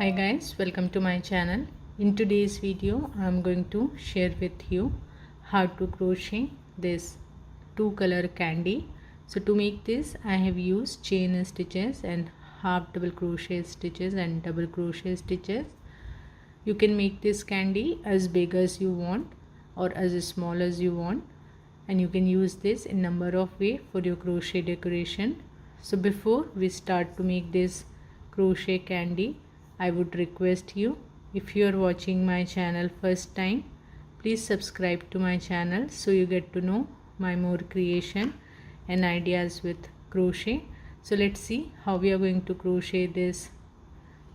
Hi guys, welcome to my channel. In today's video I am going to share with you how to crochet this two color candy. So to make this I have used chain stitches and half double crochet stitches and double crochet stitches. You can make this candy as big as you want or as small as you want, and you can use this in number of ways for your crochet decoration. So before we start to make this crochet candy, I would request you, if you are watching my channel first time, please subscribe to my channel so you get to know my more creation and ideas with crochet. So let's see how we are going to crochet this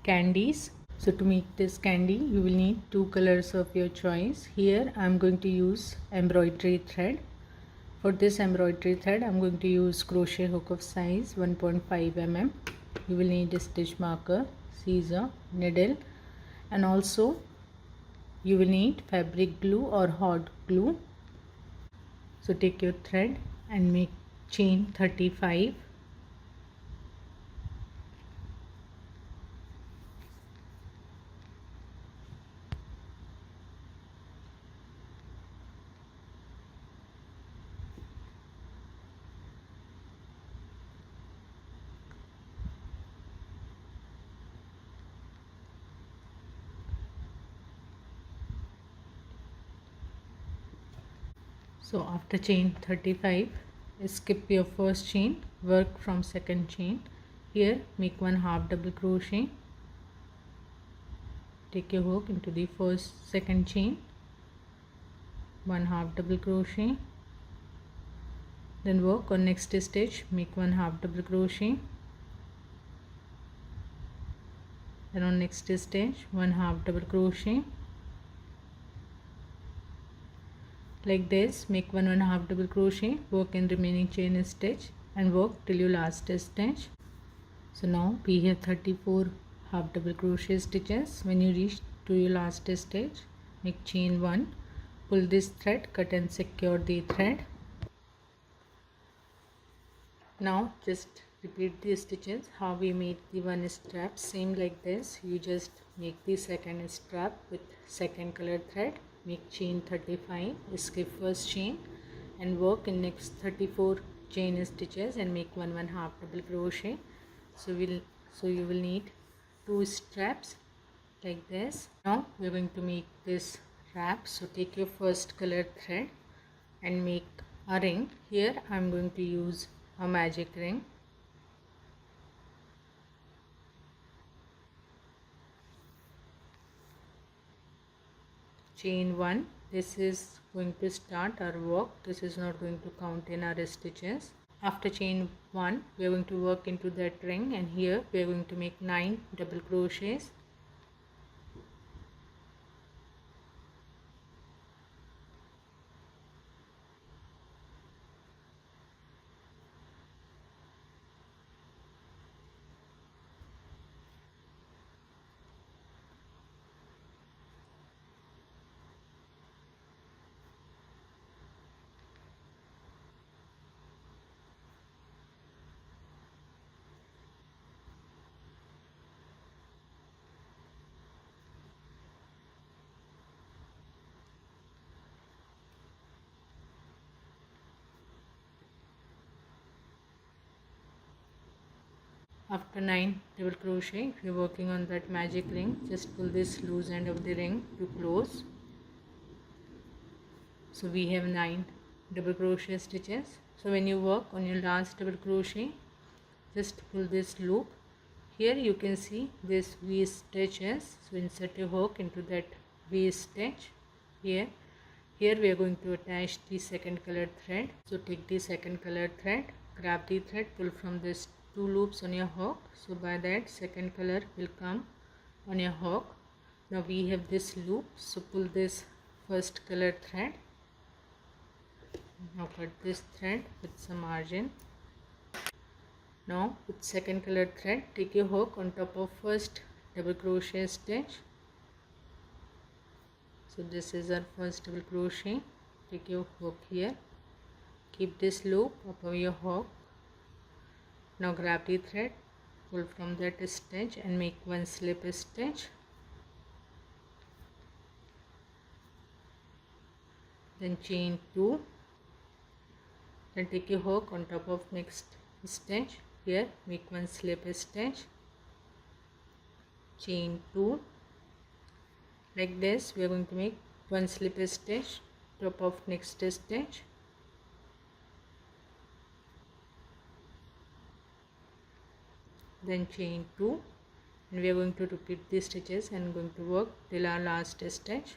candies. So to make this candy you will need two colors of your choice. Here I am going to use embroidery thread. For this embroidery thread I am going to use crochet hook of size 1.5 mm. You will need a stitch marker, scissor, needle, and also you will need fabric glue or hot glue. So take your thread and make chain 35. So after chain 35, skip your first chain, work from second chain. Here make one half double crochet, take your hook into the second chain, one half double crochet, then work on next stitch, make one half double crochet, then on next stitch one half double crochet. Like this, make one and a half double crochet, work in remaining chain stitch and work till your last stitch. So now we have 34 half double crochet stitches. When you reach to your last stitch, make chain 1, pull this thread, cut and secure the thread. Now just repeat the stitches how we made the one strap, same like this. You just make the second strap with second color thread, make chain 35, skip first chain and work in next 34 chain stitches and make one half double crochet. So you will need two straps like this. Now we are going to make this wrap. So take your first color thread and make a ring. Here I am going to use a magic ring. Chain 1, this is going to start our work, this is not going to count in our stitches. After chain 1 we are going to work into that ring, and here we are going to make 9 double crochets. After 9 double crochet, if you are working on that magic ring, just pull this loose end of the ring to close. So we have 9 double crochet stitches. So when you work on your last double crochet, just pull this loop. Here you can see this V stitches. So insert your hook into that V stitch. Here we are going to attach the second colored thread. So take the second colored thread, grab the thread, pull from this two loops on your hook. So by that second color will come on your hook. Now we have this loop, so pull this first colored thread. Now cut this thread with some margin. Now with second colored thread, take your hook on top of first double crochet stitch. So this is our first double crochet. Take your hook here, keep this loop above your hook. Now grab the thread, pull from that stitch and make one slip stitch, then chain 2, then take a hook on top of next stitch. Here make one slip stitch, chain 2. Like this we are going to make one slip stitch top of next stitch, then chain 2, and we are going to repeat these stitches and going to work till our last stitch.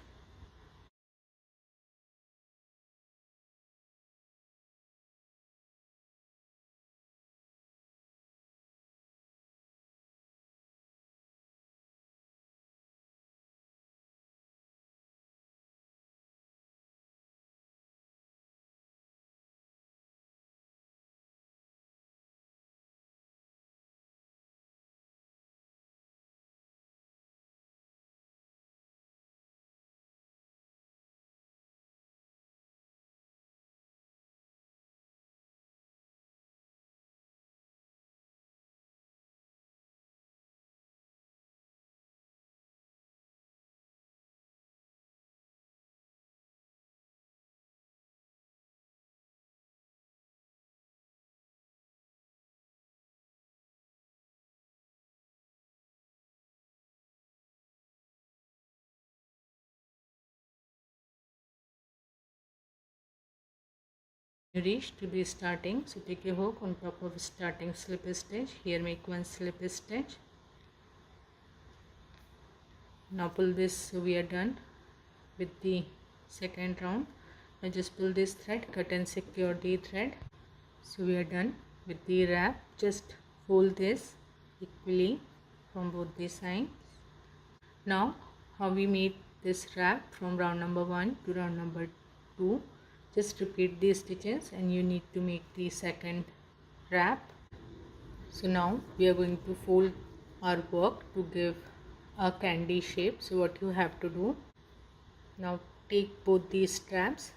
You reach to the starting, so take a hook on top of starting slip stitch. Here make one slip stitch. Now pull this, so we are done with the second round. Now just pull this thread, cut and secure the thread. So we are done with the wrap. Just fold this equally from both the sides. Now how we made this wrap from round number 1 to round number 2. Just repeat these stitches and you need to make the second wrap. So now we are going to fold our work to give a candy shape. So what you have to do, now take both these straps,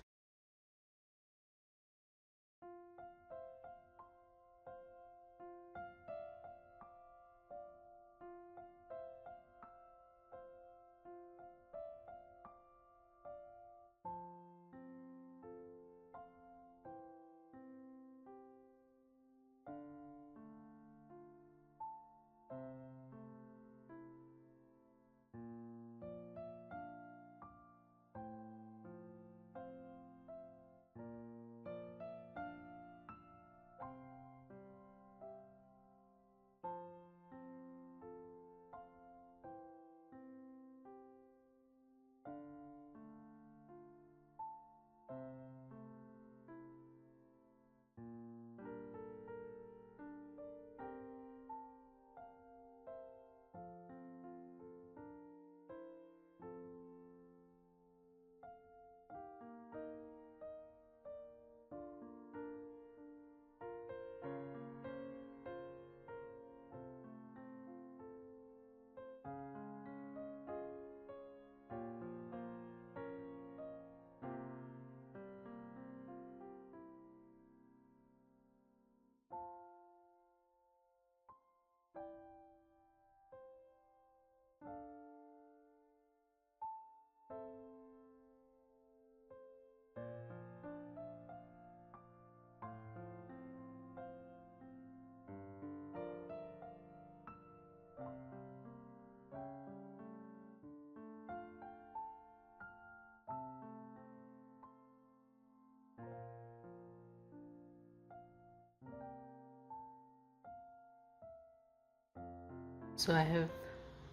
so I have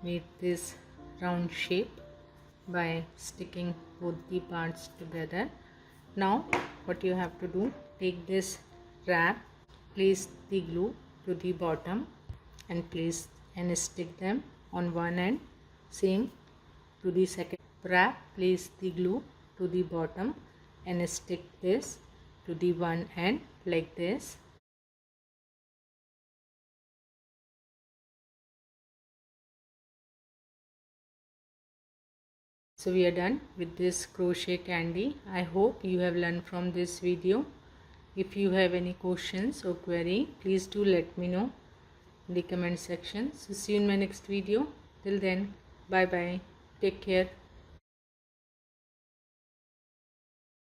made this round shape by sticking both the parts together. Now what you have to do, take this wrap, place the glue to the bottom and place and stick them on one end, same to the second wrap, place the glue to the bottom and stick this to the one end like this. So we are done with this crochet candy. I hope you have learned from this video. If you have any questions or query, please do let me know. in the comment section. So see you in my next video. Till then, bye bye, take care.